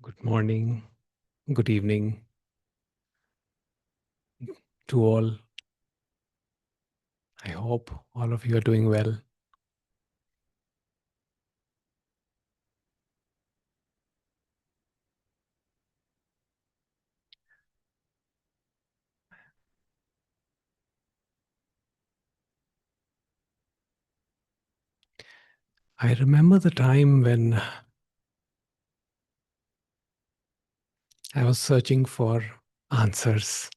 Good morning, good evening to all. I hope all of you are doing well. I remember the time when I was searching for answers,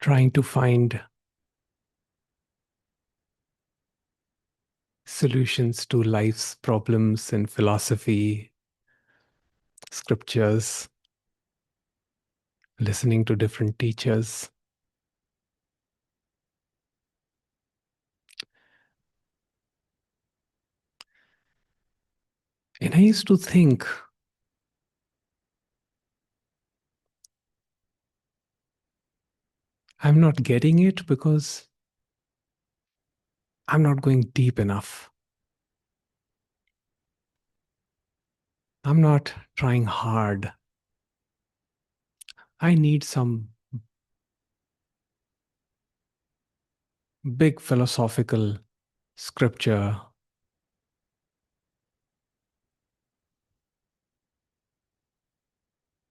trying to find solutions to life's problems in philosophy, scriptures, listening to different teachers. And I used to think, I'm not getting it because I'm not going deep enough. I'm not trying hard. I need some big philosophical scripture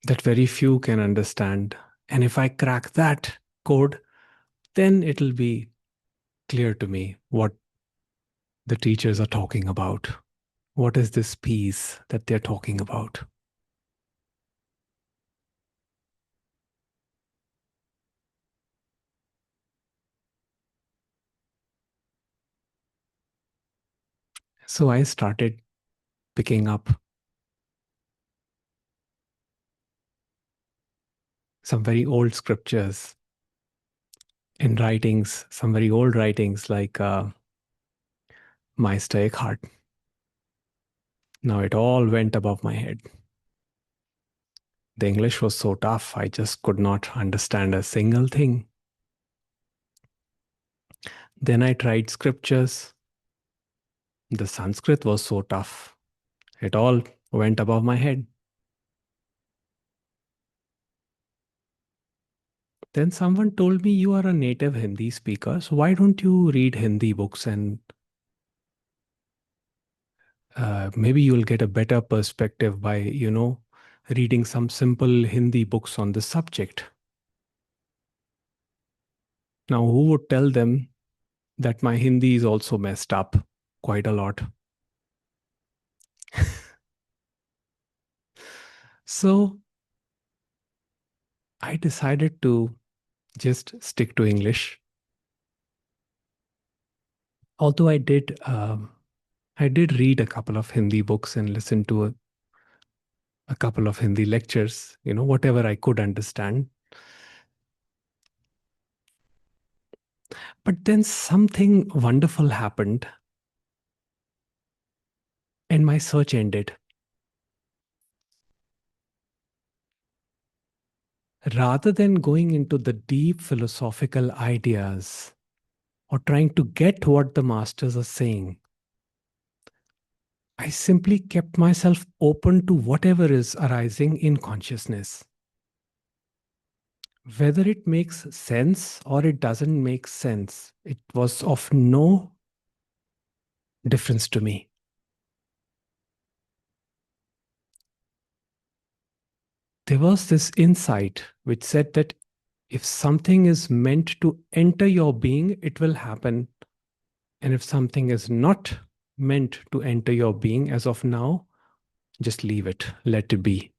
that very few can understand. And if I crack that code, then it'll be clear to me what the teachers are talking about. What is this peace that they're talking about? So I started picking up some very old scriptures in writings, some very old writings like Meister Eckhart. Now it all went above my head. The English was so tough, I just could not understand a single thing. Then I tried scriptures. The Sanskrit was so tough. It all went above my head. Then someone told me, you are a native Hindi speaker, so why don't you read Hindi books and maybe you'll get a better perspective by, reading some simple Hindi books on the subject. Now, who would tell them that my Hindi is also messed up quite a lot? So I decided to just stick to English. Although I did read a couple of Hindi books and listen to a couple of Hindi lectures, whatever I could understand. But then something wonderful happened and my search ended. Rather than going into the deep philosophical ideas or trying to get what the masters are saying, I simply kept myself open to whatever is arising in consciousness. Whether it makes sense or it doesn't make sense, it was of no difference to me. There was this insight which said that if something is meant to enter your being, it will happen. And if something is not meant to enter your being as of now, just leave it, let it be.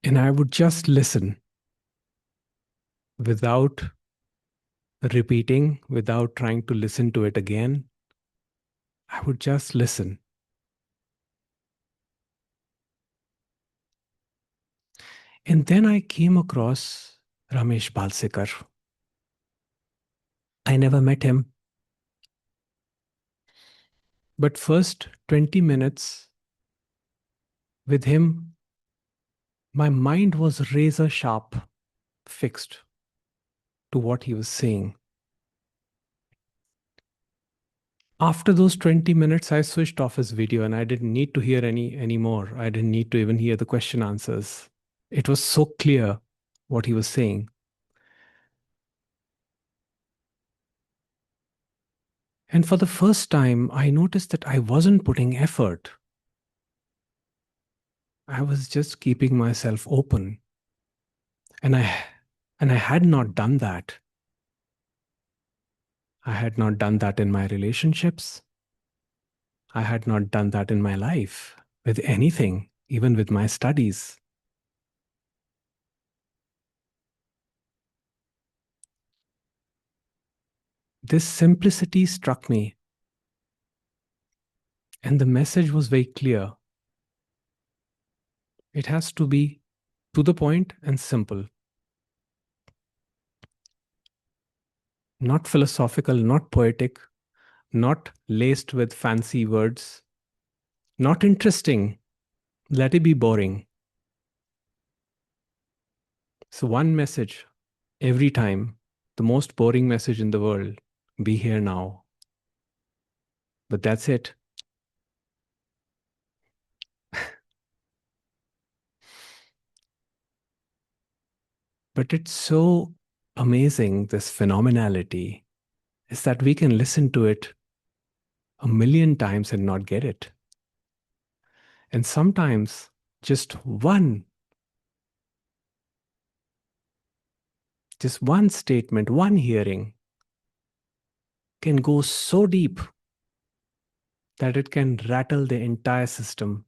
And I would just listen without repeating, without trying to listen to it again. I would just listen. And then I came across Ramesh Balsekar. I never met him. But first 20 minutes with him, my mind was razor sharp, fixed. to what he was saying. After those 20 minutes, I switched off his video and I didn't need to hear any more. I didn't need to even hear the question answers. It was so clear what he was saying. And for the first time, I noticed that I wasn't putting effort. I was just keeping myself open. And I had not done that. I had not done that in my relationships. I had not done that in my life with anything, even with my studies. This simplicity struck me, and the message was very clear. It has to be to the point and simple, not philosophical, not poetic, not laced with fancy words, not interesting. Let it be boring. So, one message every time, the most boring message in the world: be here now. But that's it. But it's so amazing, this phenomenality, is that we can listen to it a million times and not get it. And sometimes just one statement, one hearing can go so deep that it can rattle the entire system.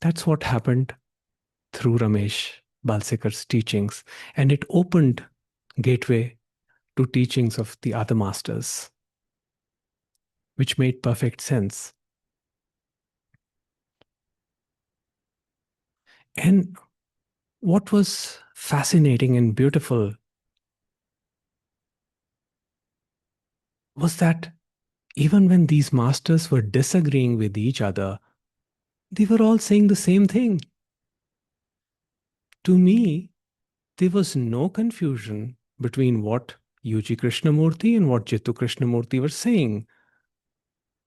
That's what happened through Ramesh Balsekar's teachings. And it opened gateway to teachings of the other masters, which made perfect sense. And what was fascinating and beautiful was that even when these masters were disagreeing with each other, they were all saying the same thing. To me, there was no confusion between what Yuji Krishnamurti and what Jittu Krishnamurti were saying.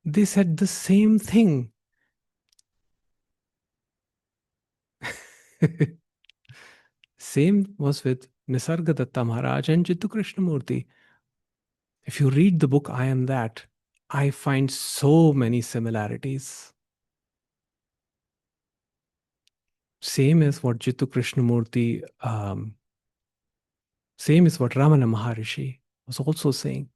They said the same thing. Same was with Nisargadatta Maharaj and Jittu Krishnamurti. If you read the book I Am That, I find so many similarities. Same as what Jittu Krishnamurti, same as what Ramana Maharishi was also saying.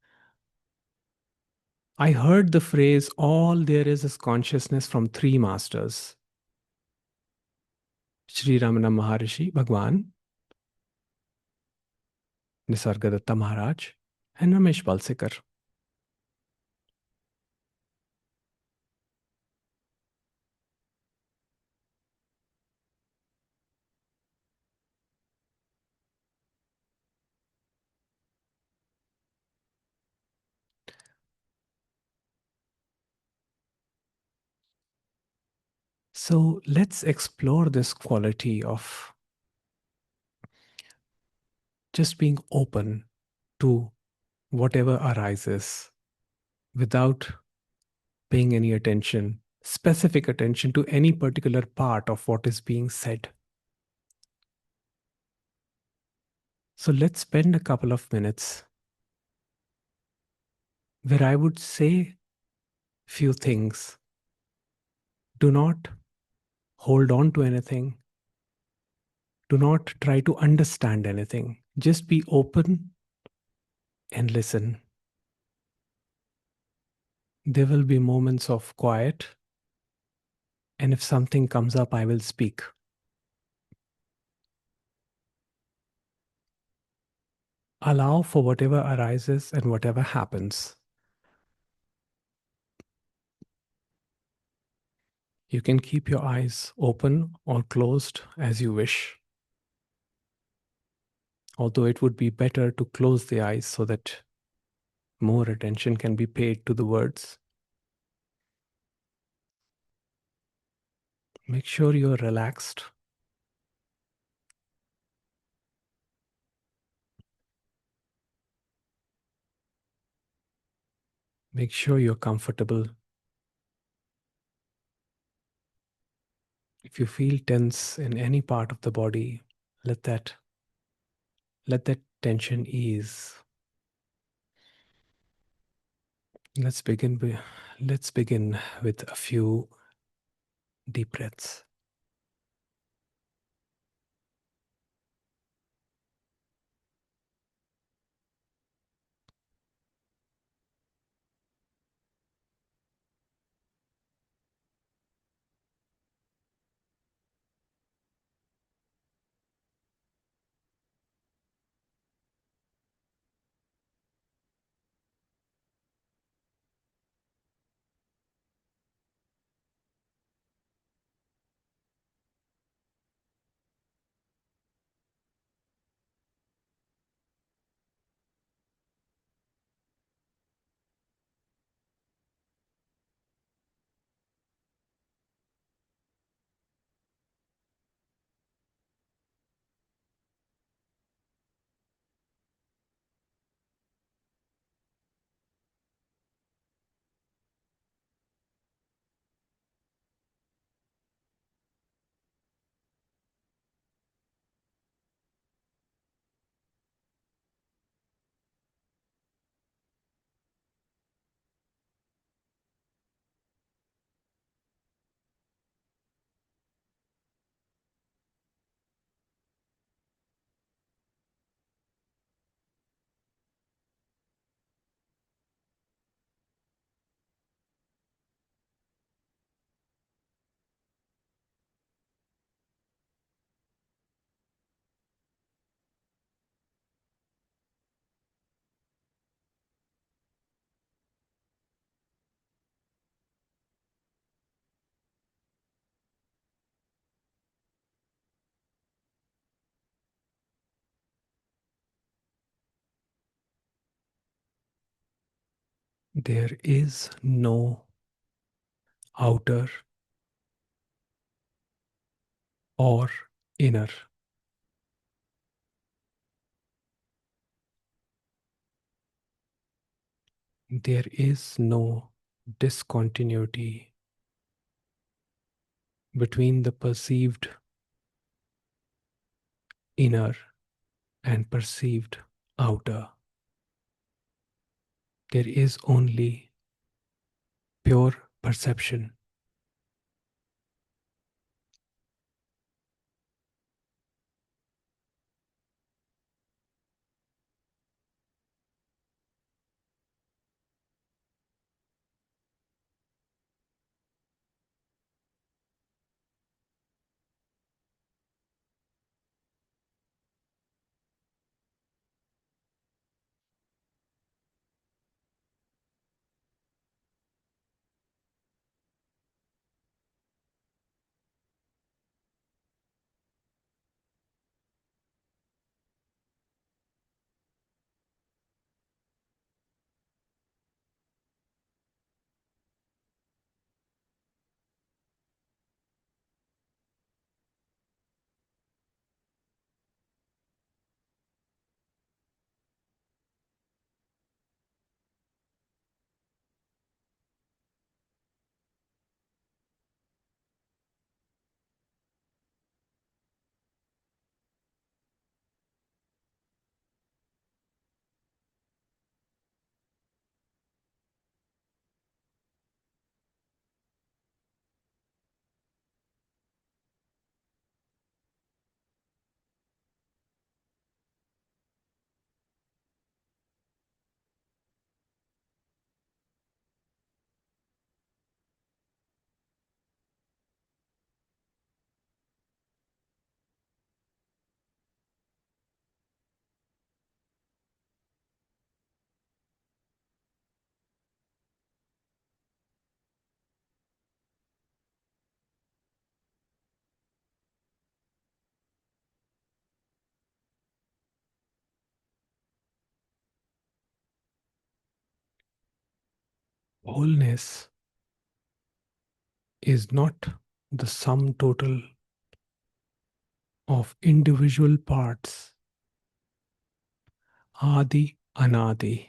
I heard the phrase, all there is consciousness, from three masters: Sri Ramana Maharishi, Bhagwan, Nisargadatta Maharaj, and Ramesh Balsekar. So let's explore this quality of just being open to whatever arises without paying any attention, specific attention to any particular part of what is being said. So let's spend a couple of minutes where I would say few things. Do not hold on to anything. Do not try to understand anything. Just be open and listen. There will be moments of quiet, and if something comes up, I will speak. Allow for whatever arises and whatever happens. You can keep your eyes open or closed as you wish. Although it would be better to close the eyes so that more attention can be paid to the words. Make sure you're relaxed. Make sure you're comfortable. If you feel tense in any part of the body, let that let that tension ease. Let's begin with, let's begin with a few deep breaths. There is no outer or inner. There is no discontinuity between the perceived inner and perceived outer. There is only pure perception. Wholeness is not the sum total of individual parts. Adi Anadi.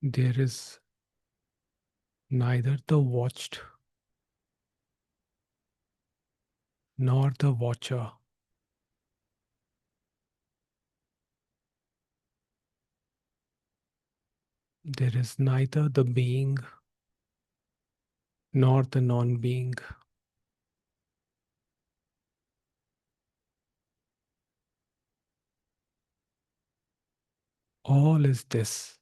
There is neither the watched nor the watcher. There is neither the being nor the non being. All is this.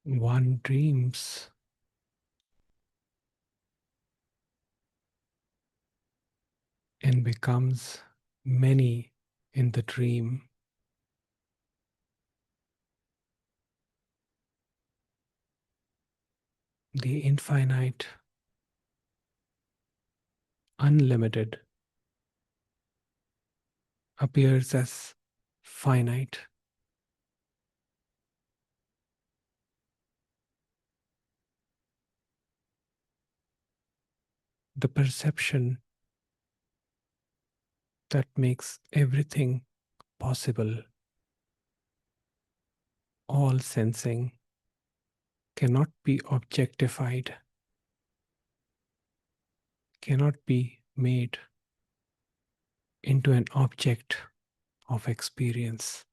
One dreams and becomes many in the dream. The infinite, unlimited, appears as finite. The perception that makes everything possible, all sensing, cannot be objectified, cannot be made into an object of experience.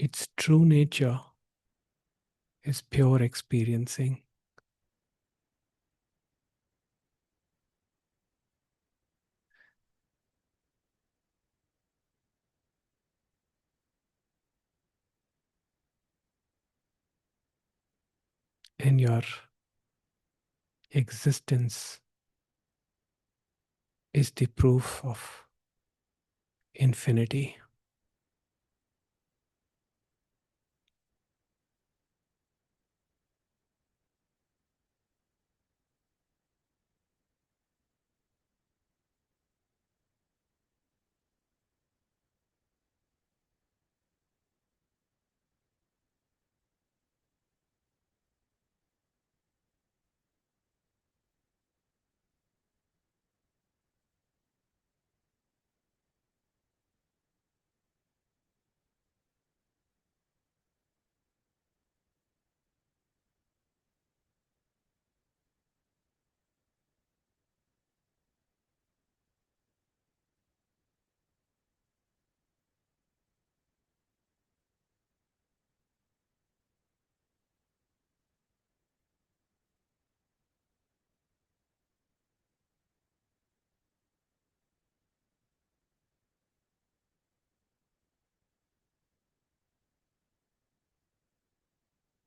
Its true nature is pure experiencing. And your existence is the proof of infinity.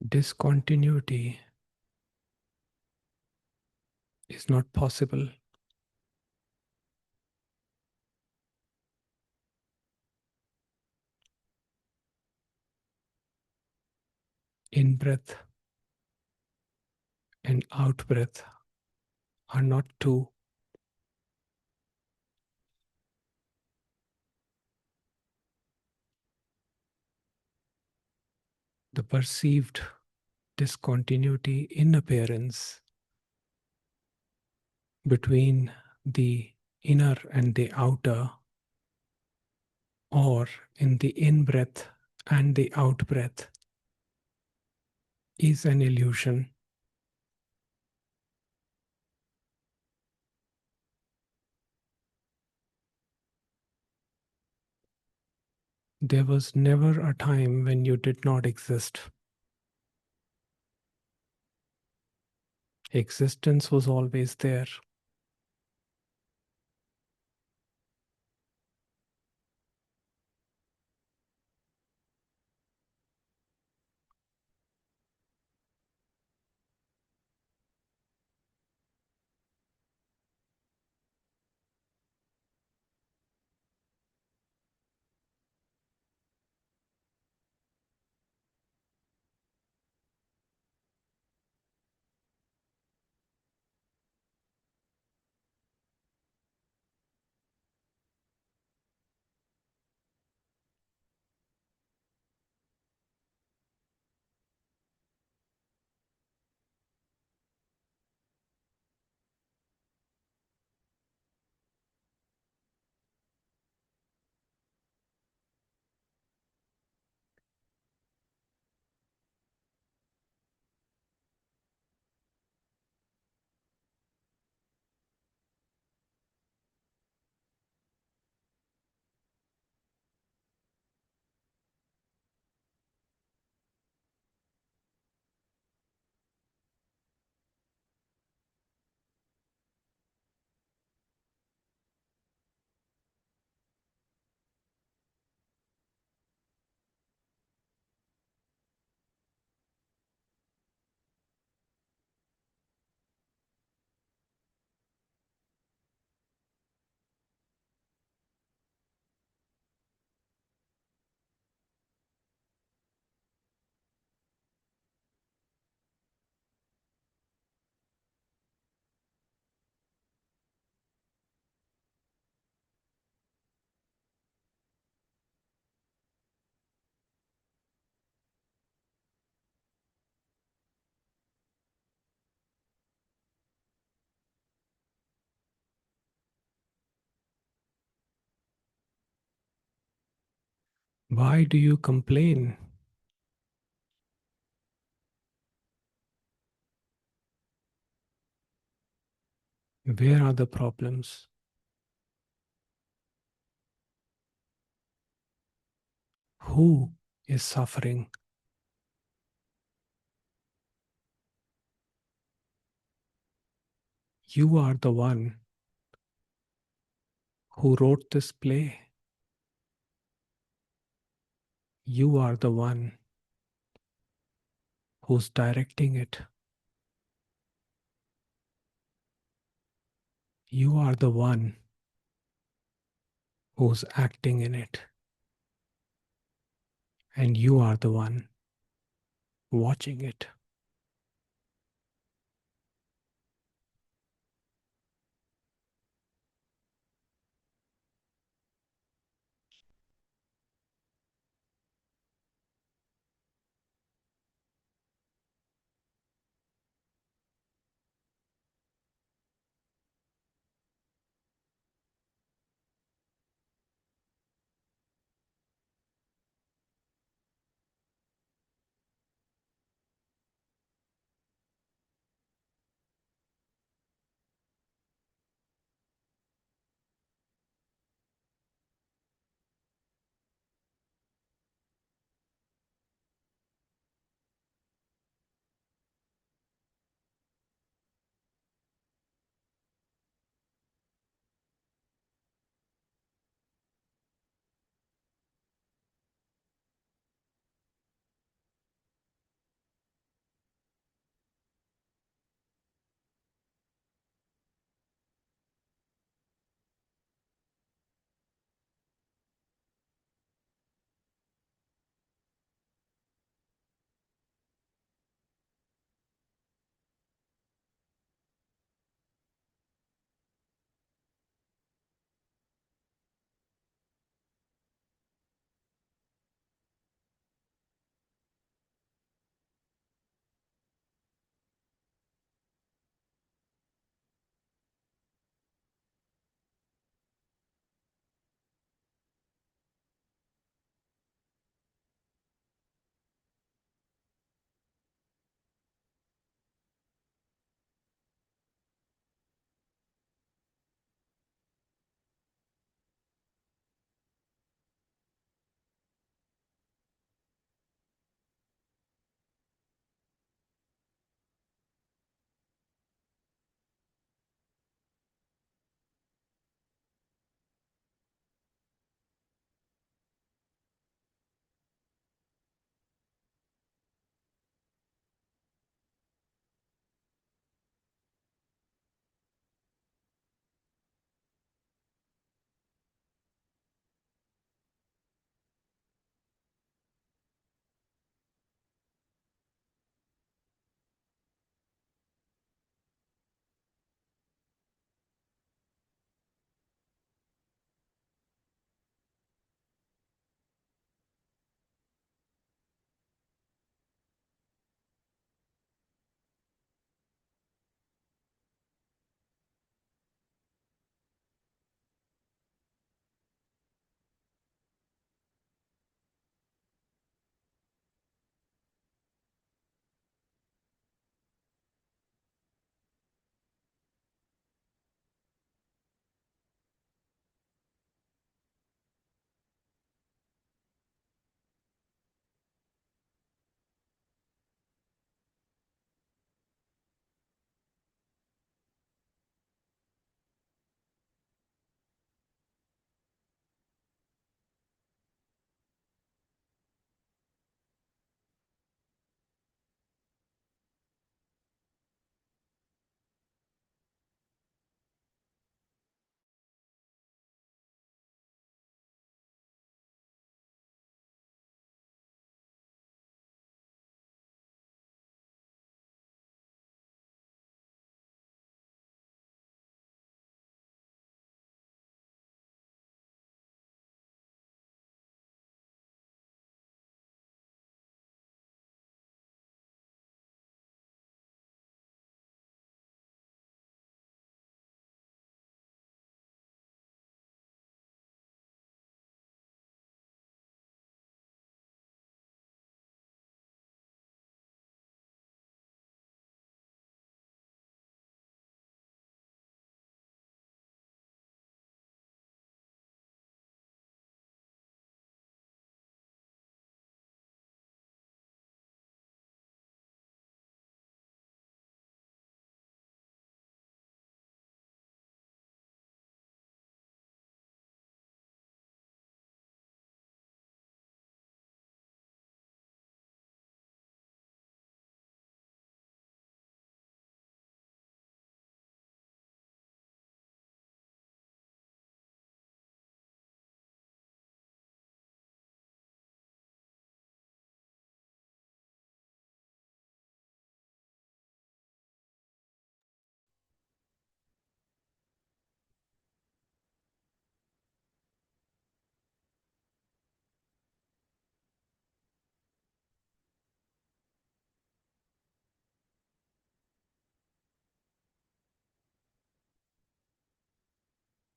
Discontinuity is not possible. In breath and out breath are not two. The perceived discontinuity in appearance between the inner and the outer, or in the in breath and the out breath, is an illusion. There was never a time when you did not exist. Existence was always there. Why do you complain? Where are the problems? Who is suffering? You are the one who wrote this play. You are the one who's directing it. You are the one who's acting in it. And you are the one watching it.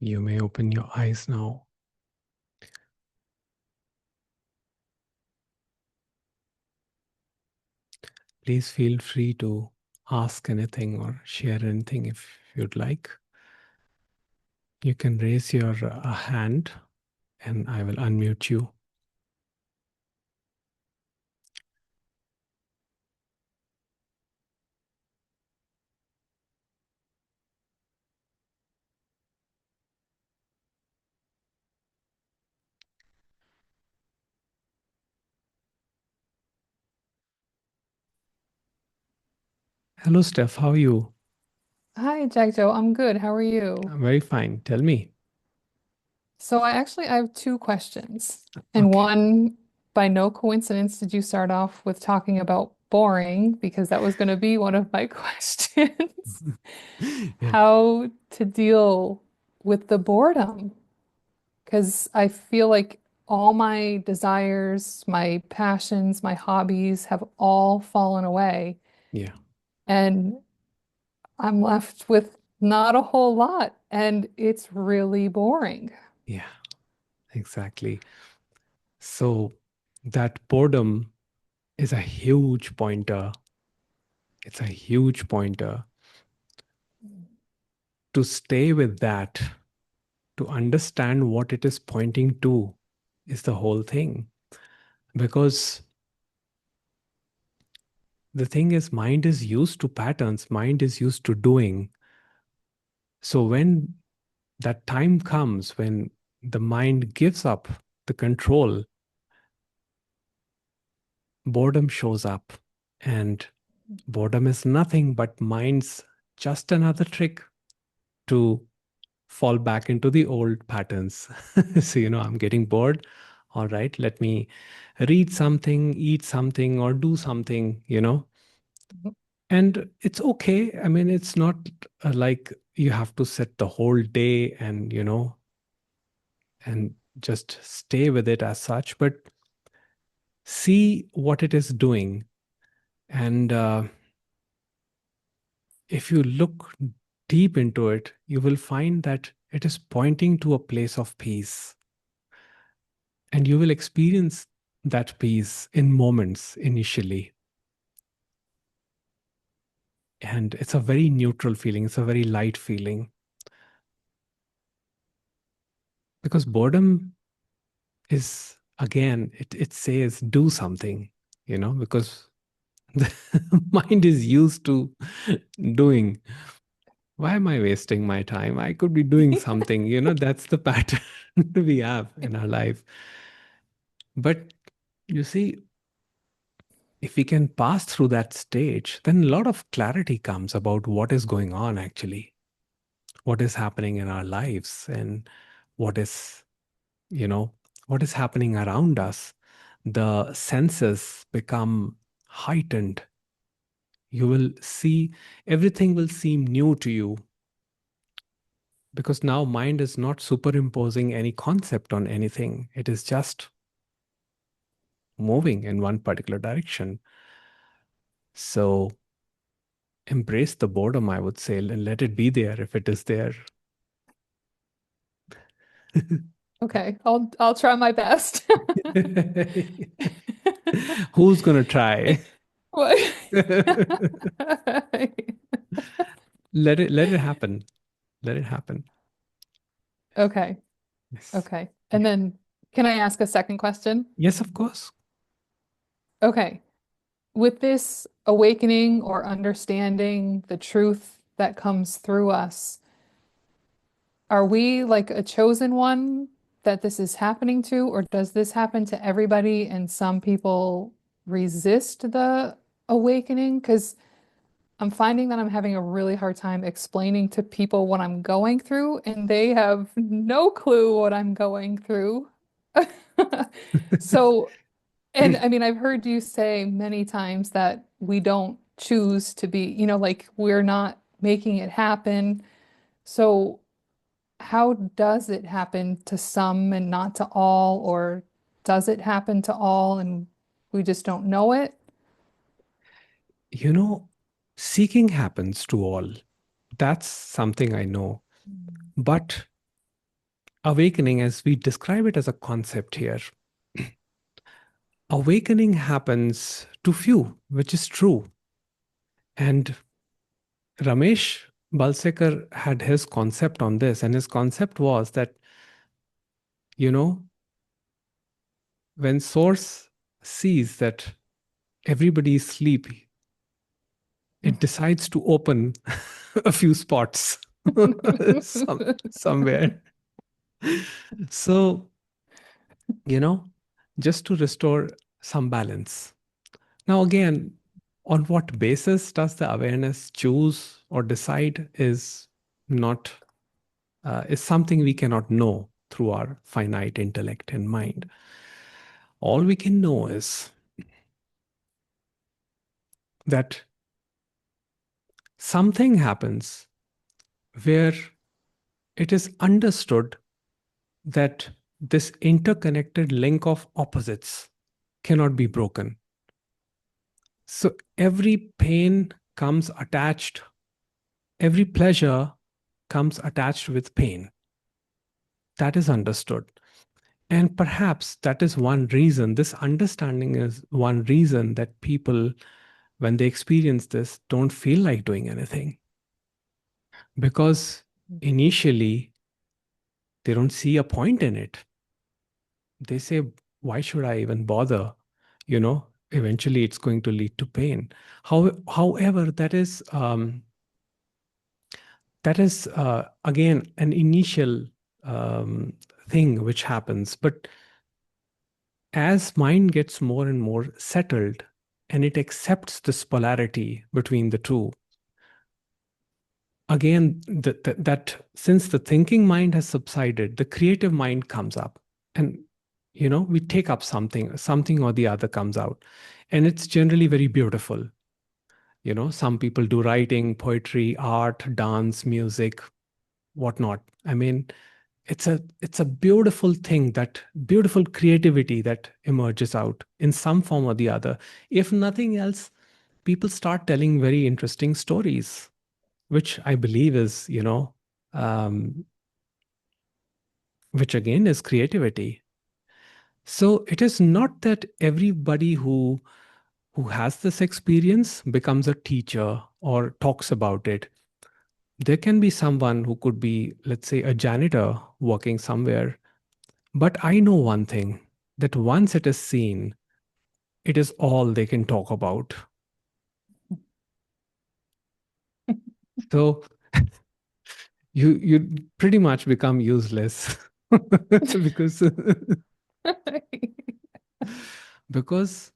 You may open your eyes now. Please feel free to ask anything or share anything if you'd like. You can raise your hand and I will unmute you. Hello, Steph. How are you? Hi, Jagjot. I'm good. How are you? I'm very fine. Tell me. So I have two questions. And Okay. one, by no coincidence, did you start off with talking about boring? Because that was going to be one of my questions. Yeah. How to deal with the boredom? Because I feel like all my desires, my passions, my hobbies have all fallen away. Yeah. And I'm left with not a whole lot. And it's really boring. Yeah. Exactly. So that boredom is a huge pointer. It's a huge pointer to stay with that, to understand what it is pointing to is the whole thing. Because the thing is, mind is used to patterns, mind is used to doing. So when that time comes when the mind gives up the control, boredom shows up. And boredom is nothing but mind's just another trick to fall back into the old patterns. So, I'm getting bored. All right, let me read something, eat something, or do something. And it's okay. I mean, it's not like you have to set the whole day and just stay with it as such, but see what it is doing. And if you look deep into it, you will find that it is pointing to a place of peace. And you will experience that peace in moments initially. And it's a very neutral feeling, it's a very light feeling. Because boredom is, again, it says do something, because the mind is used to doing. Why am I wasting my time? I could be doing something. That's the pattern we have in our life. But you see, if we can pass through that stage, then a lot of clarity comes about what is going on actually, what is happening in our lives, and what is, you know, what is happening around us. The senses become heightened. You will see everything will seem new to you because now mind is not superimposing any concept on anything. It is just moving in one particular direction. So embrace the boredom, I would say, and let it be there if it is there. Okay, I'll try my best. Who's gonna try? What? Let it happen. Let it happen. Okay, Yes. okay. And Yeah. then can I ask a second question? Yes, of course. Okay. With this awakening or understanding the truth that comes through us, are we like a chosen one that this is happening to, or does this happen to everybody and some people resist the awakening? Because I'm finding that I'm having a really hard time explaining to people what I'm going through, and they have no clue what I'm going through. So, and I mean, I've heard you say many times that we don't choose to be, like we're not making it happen. So, how does it happen to some and not to all, or does it happen to all and we just don't know it? You know, seeking happens to all. That's something I know. But awakening, as we describe it as a concept here, awakening happens to few, which is true. And Ramesh Balsekar had his concept on this, and his concept was that, you know, when Source sees that everybody is sleepy, it decides to open a few spots somewhere. So, you know, just to restore some balance. Now, again, on what basis does the awareness choose or decide is something we cannot know through our finite intellect and mind. All we can know is that something happens where it is understood that this interconnected link of opposites cannot be broken. So every pain comes attached, every pleasure comes attached with pain. That is understood. And perhaps that is one reason, this understanding is one reason that people, when they experience this, don't feel like doing anything. Because initially, they don't see a point in it. They say, why should I even bother? Eventually it's going to lead to pain. However, that is again an initial thing which happens. But as mind gets more and more settled and it accepts this polarity between the two, again, that since the thinking mind has subsided, the creative mind comes up, and we take up something or the other comes out, and it's generally very beautiful. Some people do writing, poetry, art, dance, music, whatnot. I mean, it's a beautiful thing, that beautiful creativity that emerges out in some form or the other. If nothing else, people start telling very interesting stories, which I believe is, um, which again is creativity. So it is not that everybody who has this experience becomes a teacher or talks about it. There can be someone who could be, let's say, a janitor working somewhere. But I know one thing, that once it is seen, it is all they can talk about. So you pretty much become useless because because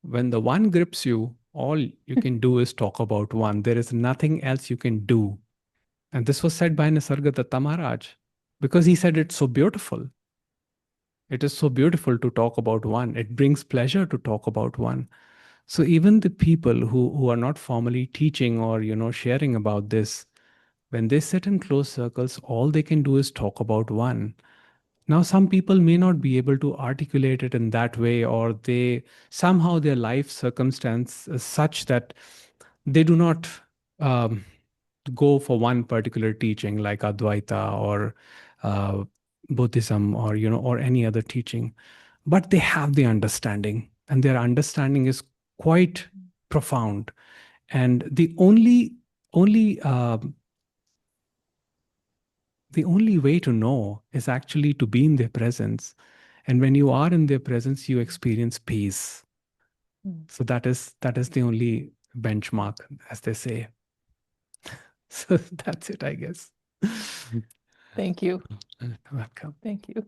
when the one grips you, all you can do is talk about one. There is nothing else you can do. And this was said by Nisargadatta Maharaj because he said it's so beautiful. It is so beautiful to talk about one. It brings pleasure to talk about one. So even the people who are not formally teaching or sharing about this, when they sit in close circles, all they can do is talk about one. Now, some people may not be able to articulate it in that way, or they somehow their life circumstance is such that they do not um, go for one particular teaching like Advaita or uh, Buddhism or or any other teaching, but they have the understanding, and their understanding is quite profound. And only the only way to know is actually to be in their presence. And when you are in their presence, you experience peace. So that is the only benchmark, as they say. So that's it, I guess. Thank you. Welcome. Thank you.